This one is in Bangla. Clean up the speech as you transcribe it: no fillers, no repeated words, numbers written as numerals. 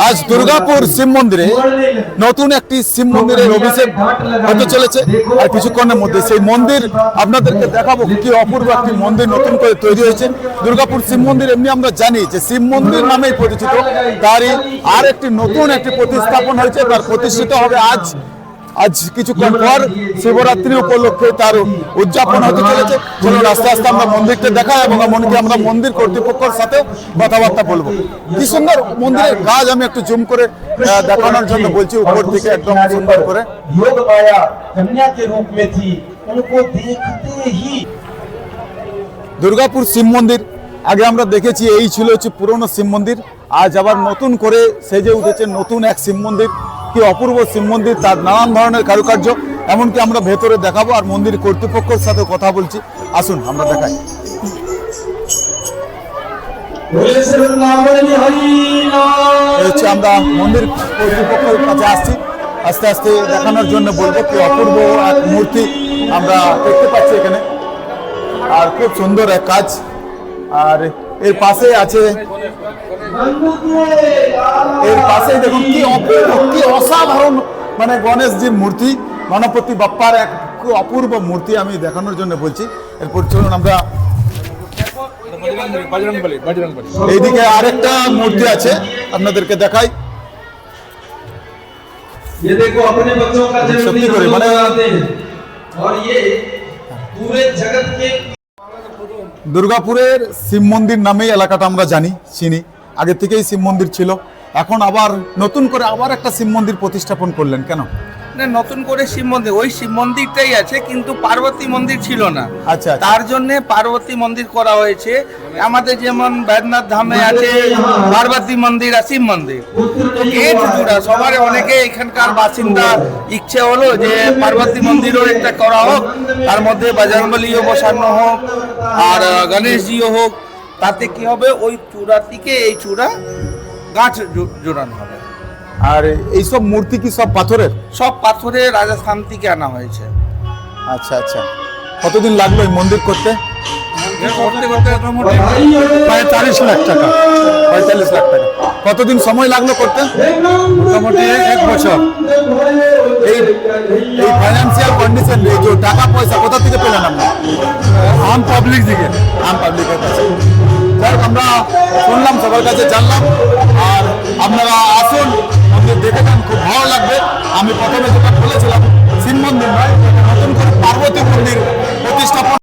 আজ দুর্গাপুর শিব মন্দিরে নতুন একটি শিব মন্দিরের অভিষেক হতে চলেছে আর কিছুক্ষণের মধ্যে সেই মন্দির আপনাদেরকে দেখাবো। কি অপূর্ব একটি মন্দির নতুন করে তৈরি হয়েছে দুর্গাপুর শিব মন্দির। এমনি আমরা জানি যে শিব মন্দির নামেই পরিচিত, তারই আর একটি নতুন একটি প্রতিস্থাপন হয়েছে, তার প্রতিষ্ঠিত হবে আজ কিছুক্ষণ পর শিবরাত্রি উপলক্ষে তার উদযাপন হতে চলেছে। চলুন আস্তে আস্তে আমরা মন্দিরটা দেখাই এবং আমরা মন্দির কর্তৃপক্ষের সাথে কথাবার্তা বলবো। কি সুন্দর মন্দিরের কাজ আমি একটু জুম করে দেখানোর জন্য বলছি, উপর থেকে একদম সুন্দর করে। দুর্গাপুর শিব মন্দির আগে আমরা দেখেছি, এই ছিল হচ্ছে পুরনো শিব মন্দির। আজ আবার নতুন করে সেজে উঠেছে নতুন এক শিব মন্দির। কি অপূর্ব শিব মন্দির, তার নানান ধরনের কারুকার্য, এমনকি আমরা ভেতরে দেখাবো আর মন্দির কর্তৃপক্ষের সাথে কথা বলছি। আসুন আমরা দেখাই। হচ্ছে আমরা মন্দির কর্তৃপক্ষের কাছে আসছি, আস্তে আস্তে দেখানোর জন্য বলবো। কি অপূর্ব এক মূর্তি আমরা দেখতে পাচ্ছি এখানে, আর খুব সুন্দর এক কাজ। আর এর পাশে আছে, এর পাশে দেখুন কি অপূর্ব, কি অসাধারণ, মানে গণেশজির মূর্তি, গণপতি বাপ্পার এক খুব অপূর্ব মূর্তি আমি দেখানোর জন্য বলছি। এরপর চলুন আমরা এইদিকে আরেকটা মূর্তি আছে আপনাদেরকে দেখাই। সত্যি করে মানে দুর্গাপুরের শিব মন্দির নামেই এলাকাটা আমরা চিনি। আগে থেকেই শিব মন্দির ছিল, এখন আবার নতুন করে আবার একটা শিব মন্দির প্রতিস্থাপন করলেন কেন? না, নতুন করে শিব মন্দির, ওই শিব মন্দিরটাই আছে কিন্তু পার্বতী মন্দির ছিল না। আচ্ছা, তার জন্য পার্বতী মন্দির করা হয়েছে। আমাদের যেমন বৈদ্যনাথ ধামে আছে পার্বতী মন্দির আর শিব মন্দির, গেট জুড়া সবার অনেকে এখানকার বাসিন্দা ইচ্ছে হলো যে পার্বতী মন্দিরও একটা করা হোক, তার মধ্যে বজরংবলীও বসানো হোক আর গণেশজিও হোক। তাতে কি হবে, ওই চূড়া থেকে এই চূড়া গাছ জোড়ানো হবে। আর এইসব মূর্তি কি সব পাথরের? সব পাথরের, রাজস্থান থেকে আনা হয়েছে। আচ্ছা আচ্ছা, কতদিন লাগলো এই মন্দির করতে? প্রায় 40 লাখ টাকা, 45 লাখ টাকা। কতদিন সময় লাগলো করতে? মোটামুটি 1 বছর। এই ফাইন্যান্সিয়াল কন্ডিশন, এই যে টাকা পয়সা কোথা থেকে পেলেন আপনি? আম পাবলিক থেকে, আম পাবলিকের কাছে। যাই হোক, আমরা শুনলাম, সবার কাছে জানলাম। আর আপনারা আসুন, মন্দির দেখে যান, খুব ভালো লাগবে। আমি প্রথমে যেটা বলেছিলাম, শিব মন্দির নয়, নতুন করে পার্বতী মন্দির প্রতিষ্ঠাপন